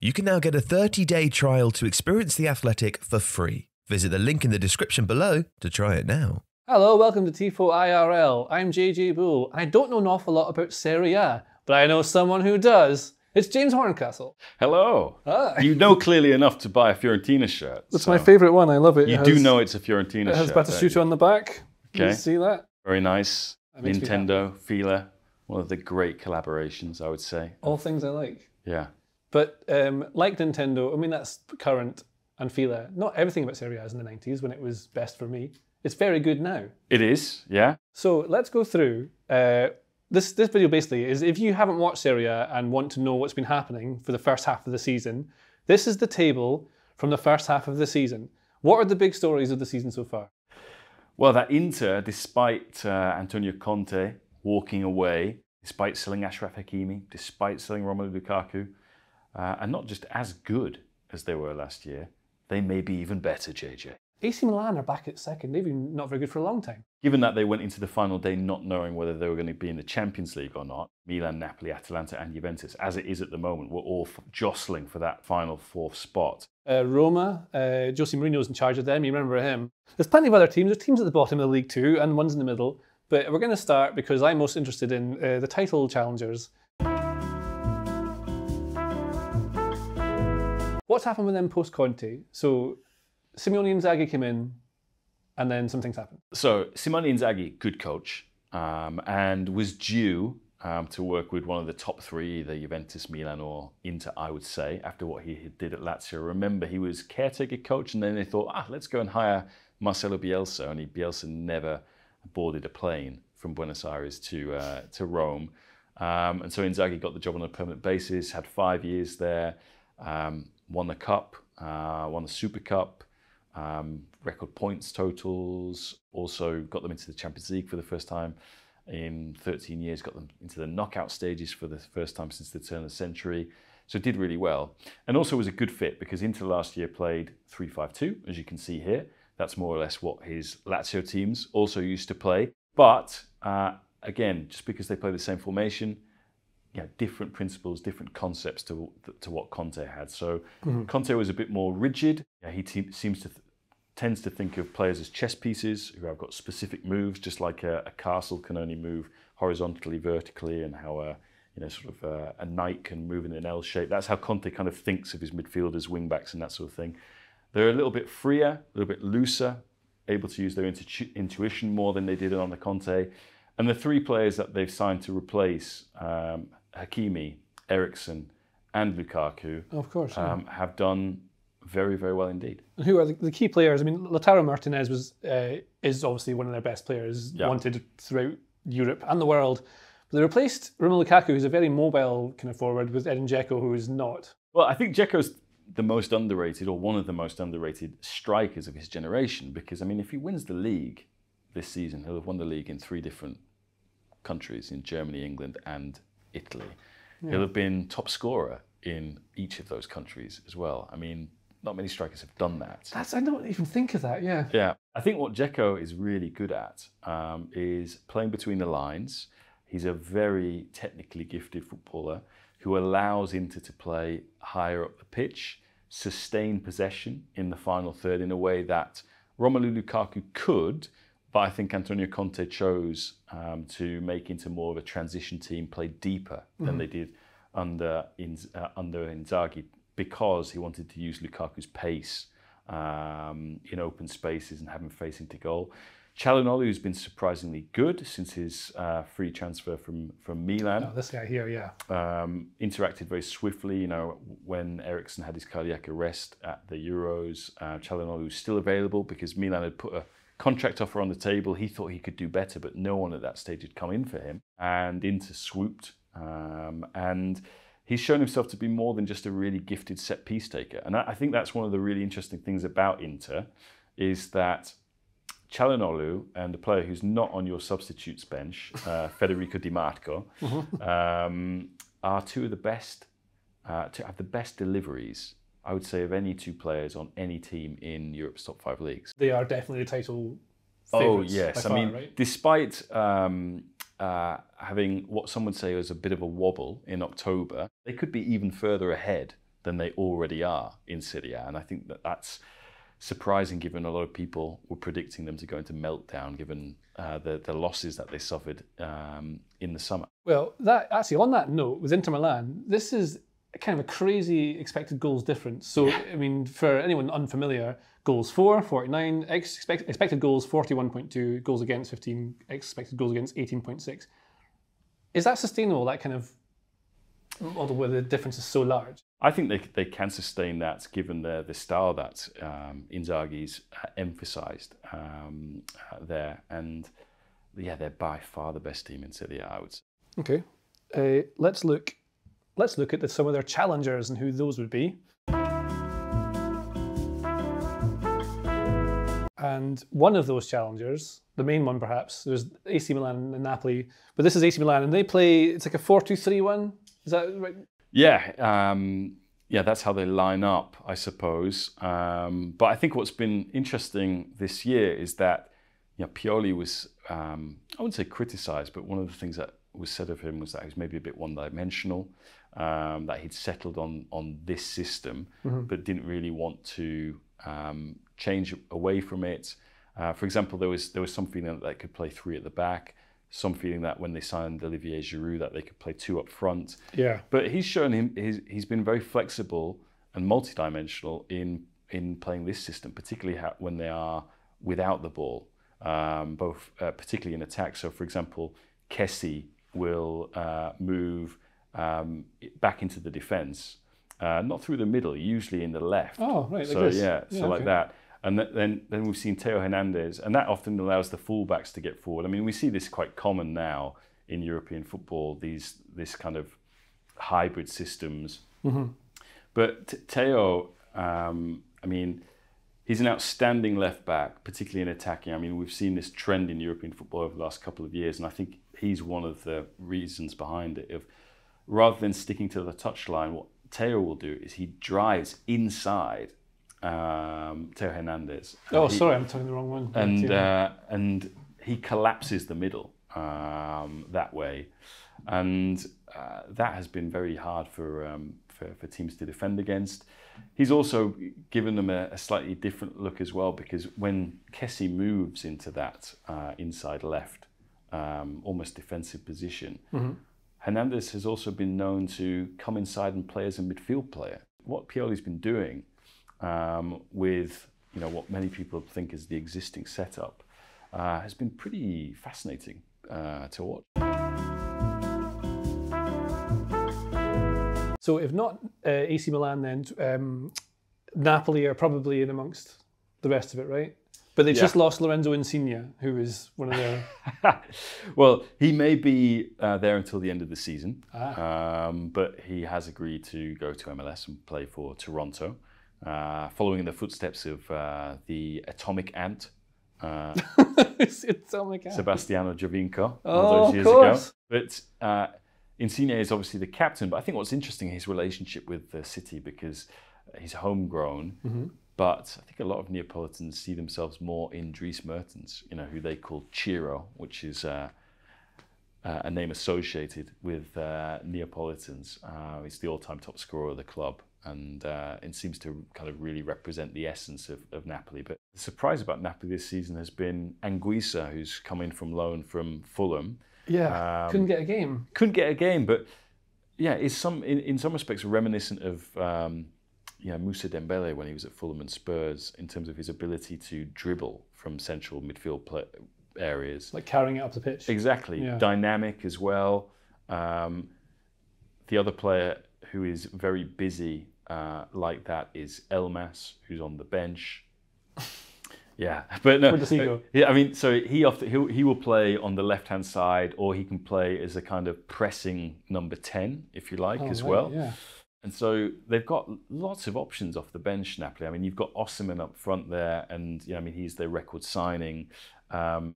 You can now get a 30-day trial to experience The Athletic for free. Visit the link in the description below to try it now. Hello, welcome to Tifo IRL. I'm JJ Bull. I don't know an awful lot about Serie A, but I know someone who does. It's James Horncastle. Hello. Hi. You know clearly enough to buy a Fiorentina shirt. That's my favourite one. I love it. You do know it's a Fiorentina shirt. It has Batisciuto on the back. Okay. You see that? Very nice. Nintendo, happy. Fila, one of the great collaborations, I would say. All things I like. Yeah. But like Nintendo, I mean, that's current, and Fila, not everything about Serie A is in the 90s when it was best for me. It's very good now. It is, yeah. So let's go through. This video basically is if you haven't watched Serie A and want to know what's been happening for the first half of the season, this is the table from the first half of the season. What are the big stories of the season so far? Well, that Inter, despite Antonio Conte walking away, despite selling Achraf Hakimi, despite selling Romelu Lukaku, are not just as good as they were last year, they may be even better, JJ. AC Milan are back at second. They've been not very good for a long time. Given that they went into the final day not knowing whether they were going to be in the Champions League or not, Milan, Napoli, Atalanta and Juventus, as it is at the moment, were all jostling for that final fourth spot. Roma, Jose Mourinho's in charge of them, you remember him. There's plenty of other teams. There's teams at the bottom of the league too, and ones in the middle. But we're going to start because I'm most interested in the title challengers. What's happened with them post-Conte? So Simone Inzaghi came in, and then some things happened. So Simone Inzaghi, good coach, and was due to work with one of the top three, either Juventus, Milan or Inter, I would say, after what he did at Lazio. Remember, he was caretaker coach, and then they thought, let's go and hire Marcelo Bielsa, and Bielsa never boarded a plane from Buenos Aires to Rome. And so Inzaghi got the job on a permanent basis, had 5 years there, won the Cup, won the Super Cup, record points totals, also got them into the Champions League for the first time in 13 years, got them into the knockout stages for the first time since the turn of the century. So did really well. And also was a good fit because Inter last year played 3-5-2, as you can see here. That's more or less what his Lazio teams also used to play. But again, just because they play the same formation, different principles, different concepts to what Conte had. So Conte was a bit more rigid. He tends to think of players as chess pieces who have got specific moves, just like a castle can only move horizontally, vertically, and how a knight can move in an L shape. That's how Conte kind of thinks of his midfielders, wing backs, and that sort of thing. They're a little bit freer, a little bit looser, able to use their intuition more than they did on the Conte. And the three players that they've signed to replace Hakimi, Eriksen, and Lukaku, of course, have done very, very well indeed. And who are the key players? I mean, Lautaro Martinez is obviously one of their best players, wanted throughout Europe and the world. But they replaced Romelu Lukaku, who's a very mobile kind of forward, with Edin Dzeko, who is not. Well, I think Dzeko's the most underrated, or one of the most underrated strikers of his generation, because, I mean, if he wins the league this season, he'll have won the league in 3 different countries, in Germany, England, and Italy. Yeah. He'll have been top scorer in each of those countries as well. I mean, not many strikers have done that. I don't even think of that, yeah. Yeah. I think what Dzeko is really good at is playing between the lines. He's a very technically gifted footballer who allows Inter to play higher up the pitch, sustain possession in the final third in a way that Romelu Lukaku could, but I think Antonio Conte chose to make Inter more of a transition team, play deeper than they did under Inzaghi, because he wanted to use Lukaku's pace in open spaces and have him facing to goal. Çalhanoğlu, who's been surprisingly good since his free transfer from Milan. Oh, this guy here, yeah. Interacted very swiftly. When Eriksen had his cardiac arrest at the Euros, Çalhanoğlu was still available because Milan had put a contract offer on the table. He thought he could do better, but no one at that stage had come in for him. And Inter swooped. And he's shown himself to be more than just a really gifted set-piece taker. And I think that's one of the really interesting things about Inter, is that Çalhanoğlu and the player who's not on your substitutes bench, Federico Di Marco, are two of the best, to have the best deliveries, I would say, of any two players on any team in Europe's top 5 leagues. They are definitely the title Oh, favourites. yes. By far, right? Despite having what some would say was a bit of a wobble in October, they could be even further ahead than they already are in Serie A. And I think that that's surprising, given a lot of people were predicting them to go into meltdown, given the losses that they suffered in the summer. Well, that actually, on that note, with Inter Milan, this is kind of a crazy expected goals difference. So, I mean, for anyone unfamiliar, goals 4, 49, expected goals 41.2, goals against 15, expected goals against 18.6. Is that sustainable, that kind of, although the difference is so large? I think they can sustain that, given the style that Inzaghi's emphasised there. And yeah, they're by far the best team in Serie A, I would say. Okay, let's look at some of their challengers and who those would be. And one of those challengers, the main one perhaps, there's AC Milan and Napoli, but this is AC Milan, and they play, it's like a 4-2-3-1, is that right? Yeah, that's how they line up, I suppose. But I think what's been interesting this year is that Pioli was, I wouldn't say criticised, but one of the things that was said of him was that he was maybe a bit one-dimensional, that he'd settled on this system, but didn't really want to change away from it. For example, there was some feeling that they could play 3 at the back, some feeling that when they signed Olivier Giroud that they could play 2 up front. Yeah. But he's shown he's been very flexible and multidimensional in playing this system, particularly when they are without the ball, both particularly in attack. So, for example, Kessie will move back into the defence, not through the middle, usually in the left. Oh, right. So like that. And then we've seen Theo Hernandez, and that often allows the fullbacks to get forward. I mean, we see this quite common now in European football, this kind of hybrid systems. But Theo, I mean, he's an outstanding left back, particularly in attacking. I mean, we've seen this trend in European football over the last couple of years, and I think he's one of the reasons behind it. Rather than sticking to the touchline, what Theo will do is he drives inside Theo Hernandez. Sorry, I'm talking the wrong one. And he collapses the middle that way, and that has been very hard for teams to defend against. He's also given them a slightly different look as well, because when Kessie moves into that inside left, almost defensive position, Hernandez has also been known to come inside and play as a midfield player. What Pioli's been doing with what many people think is the existing setup has been pretty fascinating to watch. So if not AC Milan, then Napoli are probably in amongst the rest of it, right? But they just lost Lorenzo Insigne, who is one of their... Well, he may be there until the end of the season, but he has agreed to go to MLS and play for Toronto, following in the footsteps of the Atomic Ant, Sebastiano Giovinco, all those years ago. But Insigne is obviously the captain, but I think what's interesting is his relationship with the city, because he's homegrown, but I think a lot of Neapolitans see themselves more in Dries Mertens, who they call Ciro, which is a name associated with Neapolitans. He's the all-time top scorer of the club, and it seems to kind of really represent the essence of Napoli. But the surprise about Napoli this season has been Anguissa, who's come in from loan from Fulham. Yeah, couldn't get a game. But yeah, is in some respects reminiscent of Moussa Dembele when he was at Fulham and Spurs, in terms of his ability to dribble from central midfield areas. Like carrying it up the pitch. Exactly. Yeah. Dynamic as well. The other player who is very busy like that is Elmas, who's on the bench. Yeah, but no. Where does he go? Yeah, I mean, so he will play on the left-hand side, or he can play as a kind of pressing number 10, if you like, as well. Yeah. And so they've got lots of options off the bench, Napoli. I mean, you've got Osimhen up front there, and he's their record signing. Got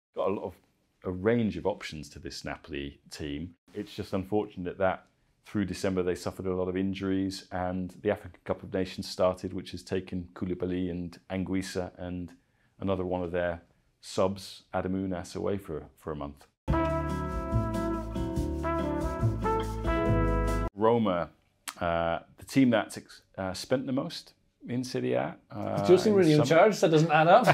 a range of options to this Napoli team. It's just unfortunate that through December they suffered a lot of injuries, and the African Cup of Nations started, which has taken Koulibaly and Anguissa and another one of their subs, Adam Unas, away for a month. Roma The team that spent the most in Serie A. Jose Mourinho in charge, that doesn't add up.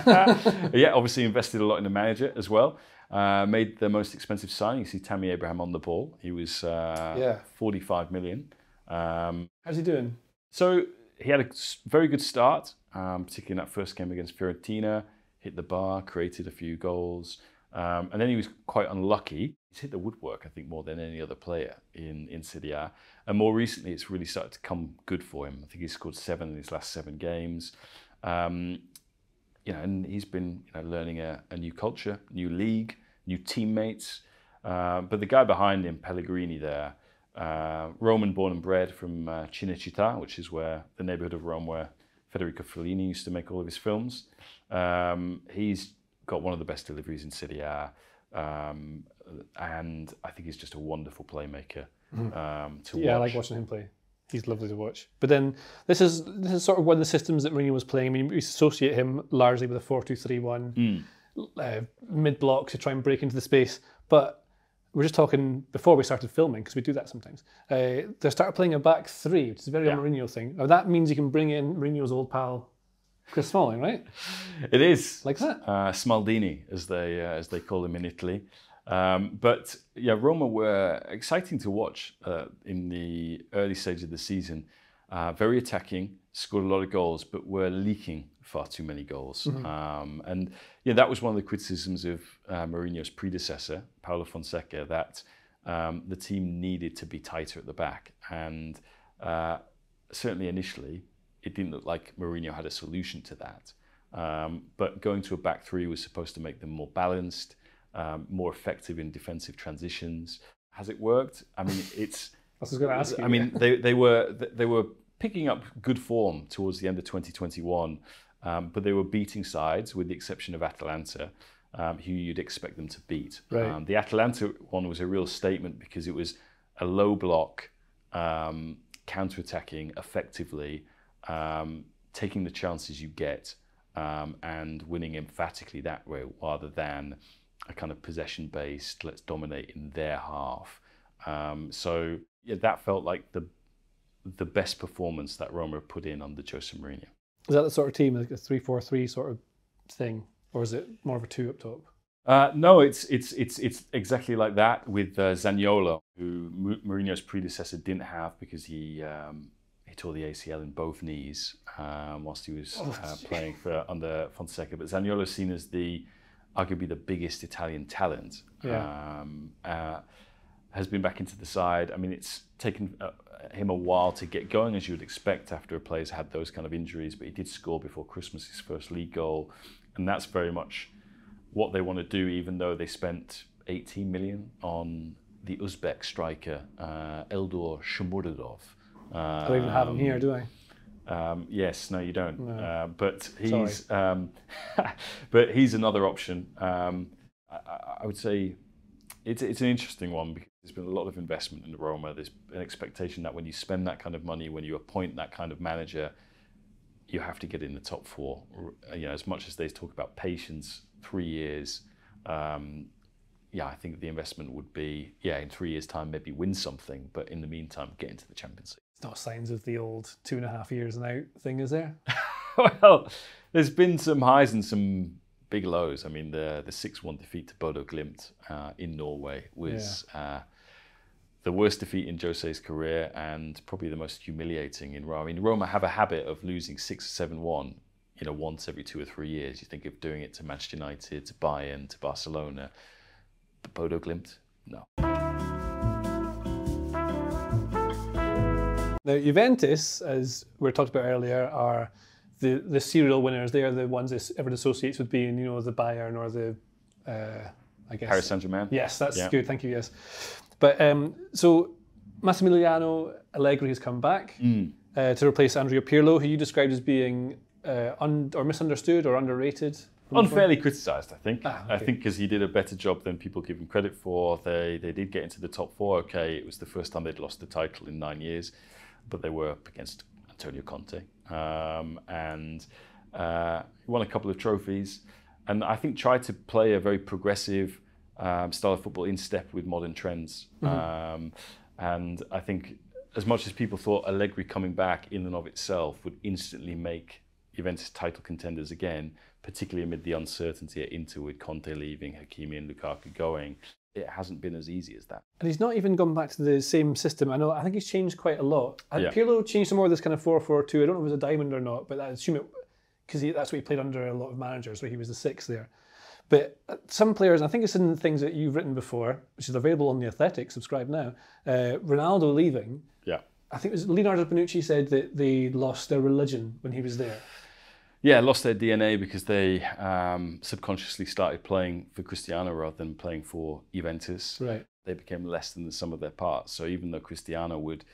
Yeah, obviously invested a lot in the manager as well. Made the most expensive signing. You see Tammy Abraham on the ball. He was 45 million. How's he doing? So he had a very good start, particularly in that first game against Fiorentina. Hit the bar, created a few goals. And then he was quite unlucky. He's hit the woodwork, I think, more than any other player in Serie A. And more recently, it's really started to come good for him. I think he's scored 7 in his last 7 games. And he's been learning a new culture, new league, new teammates. But the guy behind him, Pellegrini there, Roman born and bred from Cinecittà, which is the neighborhood of Rome where Federico Fellini used to make all of his films. He's got one of the best deliveries in Serie A, and I think he's just a wonderful playmaker to watch. Yeah, I like watching him play. He's lovely to watch. But then this is sort of one of the systems that Mourinho was playing. I mean, we associate him largely with a 4-2-3-1, mid-block to try and break into the space. But we're just talking before we started filming, because we do that sometimes. They started playing a back 3, which is a very Mourinho thing. Now, that means you can bring in Mourinho's old pal, Chris Smalling, right? It is. Like that? Smaldini, as they call him in Italy. But yeah, Roma were exciting to watch in the early stage of the season. Very attacking, scored a lot of goals, but were leaking far too many goals. And that was one of the criticisms of Mourinho's predecessor, Paulo Fonseca, that the team needed to be tighter at the back. And certainly initially, it didn't look like Mourinho had a solution to that. But going to a back 3 was supposed to make them more balanced, more effective in defensive transitions. Has it worked? I mean, it's. I was going to ask you. I mean, they were picking up good form towards the end of 2021, but they were beating sides, with the exception of Atalanta, who you'd expect them to beat. Right. The Atalanta one was a real statement because it was a low block, counter-attacking effectively, taking the chances you get, and winning emphatically that way, rather than a kind of possession-based, let's dominate in their half. So yeah, that felt like the best performance that Roma put in under Jose Mourinho. Is that the sort of team, like a 3-4-3 sort of thing, or is it more of a 2 up top? No, it's exactly like that with Zaniolo, who Mourinho's predecessor didn't have because he tore the ACL in both knees whilst he was playing under Fonseca. But Zaniolo is seen as arguably the biggest Italian talent. Has been back into the side. I mean, it's taken him a while to get going, as you would expect after a player's had those kind of injuries, but he did score before Christmas his first league goal, and that's very much what they want to do, even though they spent 18 million on the Uzbek striker Eldor Shomurodov. I don't even have him here, do I? Yes, no, you don't. No. But he's another option. I would say it's an interesting one because there's been a lot of investment in Roma. There's an expectation that when you spend that kind of money, when you appoint that kind of manager, you have to get in the top 4. As much as they talk about patience, 3 years. I think the investment would be, in 3 years' time, maybe win something, but in the meantime, get into the Champions League. It's not signs of the old 2.5 years and out thing, is there? Well, there's been some highs and some big lows. I mean, the 6-1 defeat to Bodo Glimt in Norway was the worst defeat in Jose's career and probably the most humiliating in Roma. I mean, Roma have a habit of losing 6-7-1, once every 2 or 3 years. You think of doing it to Manchester United, to Bayern, to Barcelona. But Bodo Glimt, no. Now, Juventus, as we talked about earlier, are the serial winners. They are the ones that everyone associates with being, the Bayern or the, I guess. Paris Saint-Germain. Yes, that's good. Thank you. Yes, but so Massimiliano Allegri has come back to replace Andrea Pirlo, who you described as being or misunderstood or underrated. Unfairly criticised, I think. Okay. I think because he did a better job than people give him credit for. They did get into the top 4. Okay, it was the first time they'd lost the title in 9 years, but they were up against Antonio Conte. And he won a couple of trophies. And I think tried to play a very progressive style of football in step with modern trends. And I think as much as people thought Allegri coming back in and of itself would instantly make Juventus title contenders again, particularly amid the uncertainty at Inter with Conte leaving, Hakimi and Lukaku going, it hasn't been as easy as that. And he's not even gone back to the same system. I think he's changed quite a lot. Pirlo changed some more of this kind of 4-4-2. I don't know if it was a diamond or not, but I assume it, because that's what he played under a lot of managers, where he was the sixth there. But some players, and I think it's in the things that you've written before, which is available on The Athletic, subscribe now, Ronaldo leaving. Yeah. I think it was Leonardo Bonucci said that they lost their religion when he was there. Yeah, lost their DNA because they subconsciously started playing for Cristiano rather than playing for Juventus. Right. They became less than the sum of their parts. So even though Cristiano would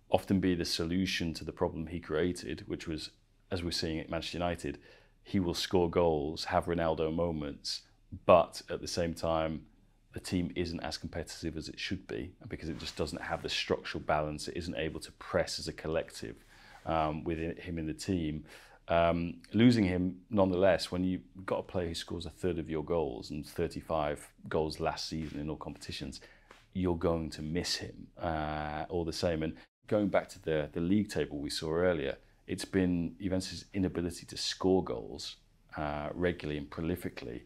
often be the solution to the problem he created, which was, as we're seeing at Manchester United, he will score goals, have Ronaldo moments, but at the same time, the team isn't as competitive as it should be because it just doesn't have the structural balance. It isn't able to press as a collective with him in the team. Losing him, nonetheless, when you've got a player who scores a third of your goals and 35 goals last season in all competitions, you're going to miss him all the same. And going back to the league table we saw earlier, it's been Juventus' inability to score goals regularly and prolifically.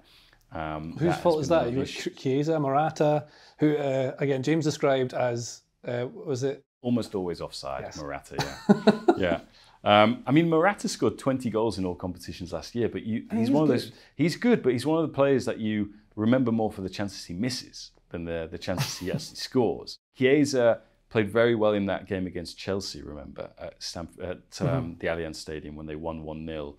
Whose fault is that? You've got Chiesa, Morata, who, again, James described as, was it? Almost always offside, Yes. Morata, yeah. I mean, Morata scored 20 goals in all competitions last year, but he's one of those. He's good, but he's one of the players that you remember more for the chances he misses than the chances he actually scores. Chiesa played very well in that game against Chelsea, remember, at the Allianz Stadium when they won 1-0.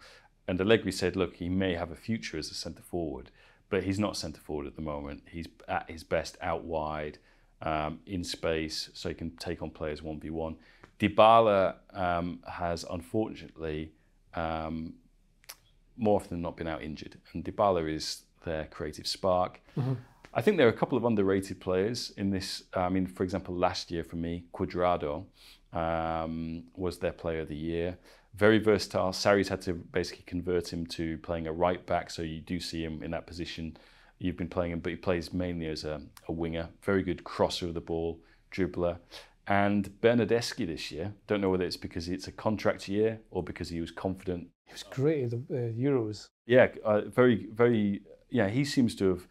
And Allegri said, look, he may have a future as a centre-forward, but he's not centre-forward at the moment. He's at his best out wide, in space, so he can take on players 1v1. Dybala has, unfortunately, more often than not been out injured. And Dybala is their creative spark. I think there are a couple of underrated players in this. I mean, for example, last year for me, Cuadrado was their player of the year. Very versatile. Sarri's had to basically convert him to playing a right back, so you do see him in that position. You've been playing him, but he plays mainly as a winger. Very good crosser of the ball, dribbler. And Bernardeschi this year, don't know whether it's because it's a contract year or because he was confident. He was great at the Euros. Yeah, very, very, yeah, he seems to have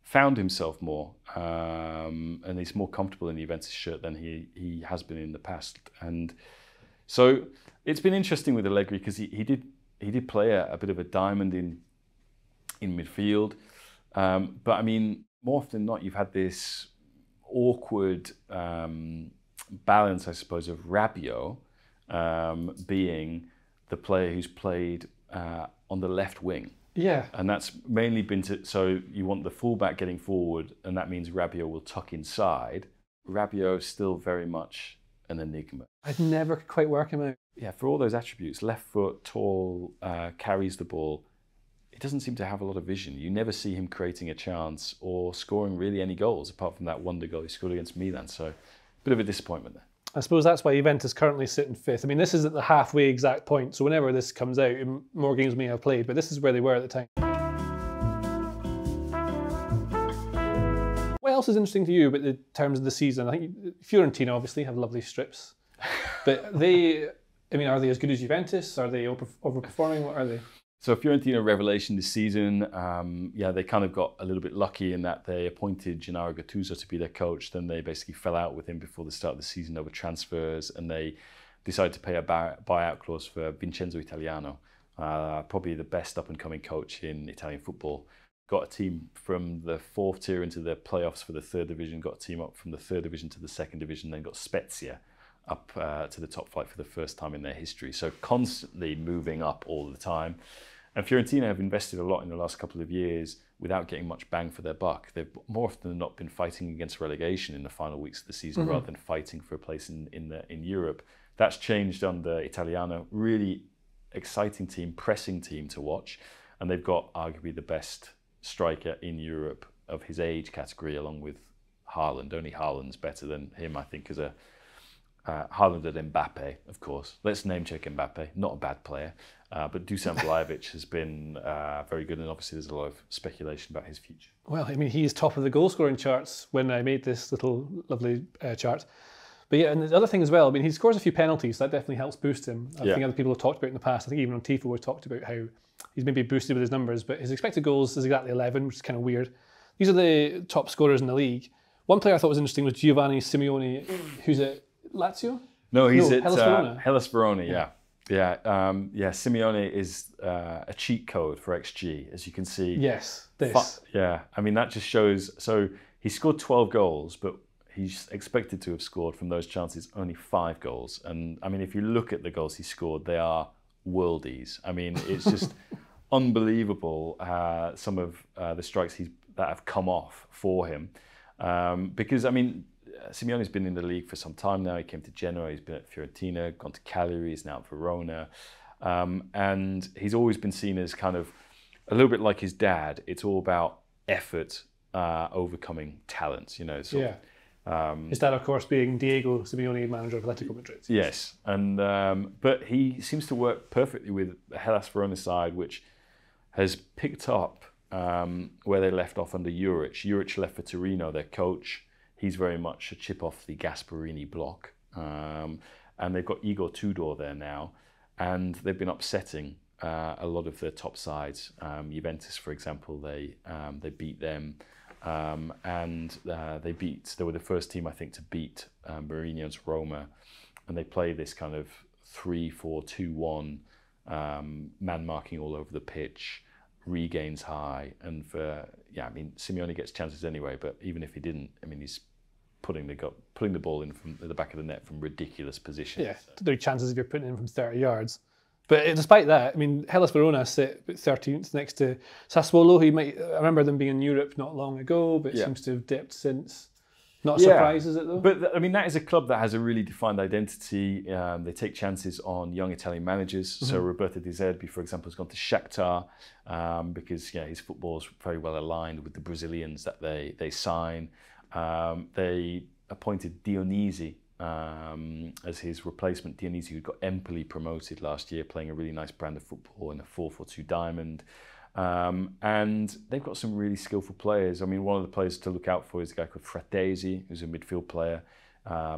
found himself more and he's more comfortable in the Juventus shirt than he has been in the past. And so it's been interesting with Allegri because he did play a bit of a diamond in midfield. But I mean, more often than not, you've had this awkward balance, I suppose, of Rabiot being the player who's played on the left wing. Yeah. And that's mainly been so you want the fullback getting forward, and that means Rabiot will tuck inside. Rabiot is still very much an enigma. I'd never quite work him out. Yeah, for all those attributes, left foot, tall, carries the ball, he doesn't seem to have a lot of vision. You never see him creating a chance or scoring really any goals, apart from that wonder goal he scored against Milan. So, a bit of a disappointment there. I suppose that's why Juventus currently sit in fifth. I mean, this is at the halfway exact point, so whenever this comes out, more games may have played, but this is where they were at the time. What else is interesting to you about the terms of the season? I think Fiorentina obviously have lovely strips, but are they as good as Juventus? Are they overperforming? What are they? So Fiorentina revelation this season, they kind of got a little bit lucky in that they appointed Gennaro Gattuso to be their coach. Then they basically fell out with him before the start of the season over transfers, and they decided to pay a buyout clause for Vincenzo Italiano, probably the best up-and-coming coach in Italian football. Got a team from the fourth tier into the playoffs for the third division, got a team up from the third division to the second division, then got Spezia up to the top flight for the first time in their history. So constantly moving up all the time. And Fiorentina have invested a lot in the last couple of years without getting much bang for their buck. They've more often than not been fighting against relegation in the final weeks of the season rather than fighting for a place in Europe. That's changed under Italiano. Really exciting team, pressing team to watch. And they've got arguably the best striker in Europe of his age category, along with Haaland. Only Haaland's better than him, I think, as a Haaland and Mbappe, of course. Let's name check Mbappe. Not a bad player. But Dusan Vlahovic has been very good, and obviously there's a lot of speculation about his future. Well, I mean, he is top of the goal-scoring charts when I made this little lovely chart. But yeah, and the other thing as well, I mean, he scores a few penalties, so that definitely helps boost him. I think other people have talked about it in the past. I think even on Tifo we've talked about how he's maybe boosted with his numbers, but his expected goals is exactly 11, which is kind of weird. These are the top scorers in the league. One player I thought was interesting was Giovanni Simeone, who's at Lazio? No, he's at Hellas Verona. Hellas Verona, yeah. Simeone is a cheat code for XG, as you can see. Yes, this. I mean, that just shows. So he scored 12 goals, but he's expected to have scored from those chances only 5 goals. And I mean, if you look at the goals he scored, they are worldies. I mean, it's just unbelievable some of the strikes that have come off for him. Because, I mean, Simeone's been in the league for some time now. He came to Genoa, he's been at Fiorentina, gone to Cagliari, he's now at Verona. And he's always been seen as kind of a little bit like his dad. It's all about effort, overcoming talent, you know. His dad, of course, being Diego Simeone, manager of Atletico Madrid. Yes, and but he seems to work perfectly with the Hellas Verona side, which has picked up where they left off under Juric. Juric left for Torino, their coach. He's very much a chip off the Gasperini block. And they've got Igor Tudor there now. And they've been upsetting a lot of their top sides. Juventus, for example, they beat them. They were the first team, I think, to beat Mourinho's Roma. And they play this kind of 3-4-2-1, man marking all over the pitch, regains high. And I mean, Simeone gets chances anyway, but even if he didn't, I mean, he's putting the ball in from the back of the net from ridiculous positions. Yeah, there are chances if you're putting in from 30 yards. But despite that, I mean, Hellas Verona sit 13th next to Sassuolo, I remember them being in Europe not long ago, but seems to have dipped since. Not a surprise, is it, though? But, I mean, that is a club that has a really defined identity. They take chances on young Italian managers. Mm-hmm. So Roberto Di Zerbi, for example, has gone to Shakhtar because his football is very well aligned with the Brazilians that they sign. They appointed Dionisi as his replacement. Dionisi, who got Empoli promoted last year, playing a really nice brand of football in a 4-4-2 diamond. And they've got some really skillful players. I mean, one of the players to look out for is a guy called Fratesi, who's a midfield player,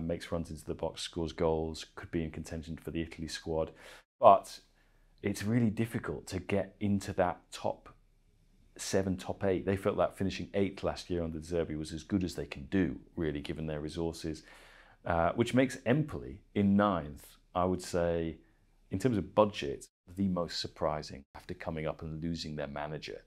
makes runs into the box, scores goals, could be in contention for the Italy squad. But it's really difficult to get into that top 7, top 8. They felt that finishing 8th last year under Zerbi was as good as they can do, really, given their resources, which makes Empoli in 9th, I would say, in terms of budget, the most surprising after coming up and losing their manager.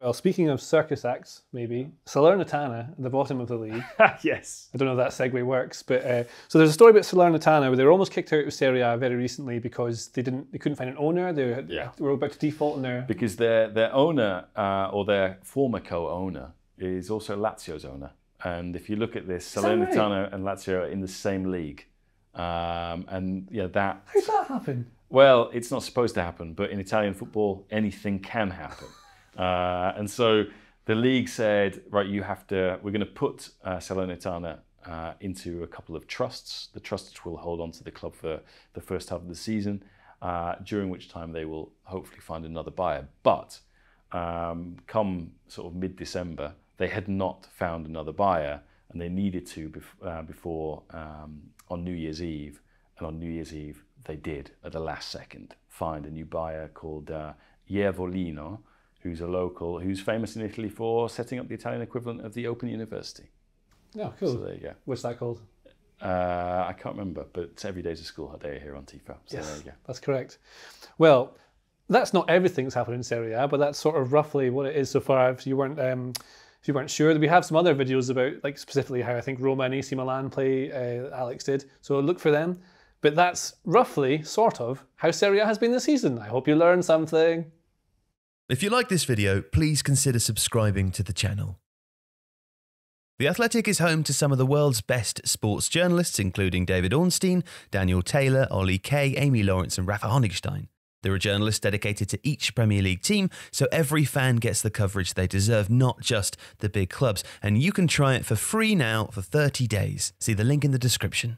Well, speaking of circus acts, maybe, Salernitana at the bottom of the league. Yes. I don't know if that segue works, but so there's a story about Salernitana where they were almost kicked out of Serie A very recently because they couldn't find an owner. They were about to default in their... Because their owner, or their former co-owner, is also Lazio's owner. And if you look at this, Salernitana and Lazio are in the same league. And yeah, that... How's that happen? Well, it's not supposed to happen, but in Italian football, anything can happen. And so the league said, right, we're going to put Salernitana into a couple of trusts. The trusts will hold on to the club for the first half of the season, during which time they will hopefully find another buyer. But come sort of mid-December, they had not found another buyer, and they needed to before on New Year's Eve. And on New Year's Eve, they did, at the last second, find a new buyer called Iervolino, who's a local, who's famous in Italy for setting up the Italian equivalent of the Open University. Oh, cool. So there you go. What's that called? I can't remember, but every day's a school day here on Tifo. So yes, there you go. That's correct. Well, that's not everything that's happened in Serie A, but that's sort of roughly what it is so far. If you weren't sure, we have some other videos about, like, specifically how I think Roma and AC Milan play. Alex did, so look for them. But that's roughly, sort of, how Serie A has been this season. I hope you learned something. If you like this video, please consider subscribing to the channel. The Athletic is home to some of the world's best sports journalists, including David Ornstein, Daniel Taylor, Ollie Kay, Amy Lawrence and Rafa Honigstein. There are journalists dedicated to each Premier League team, so every fan gets the coverage they deserve, not just the big clubs. And you can try it for free now for 30 days. See the link in the description.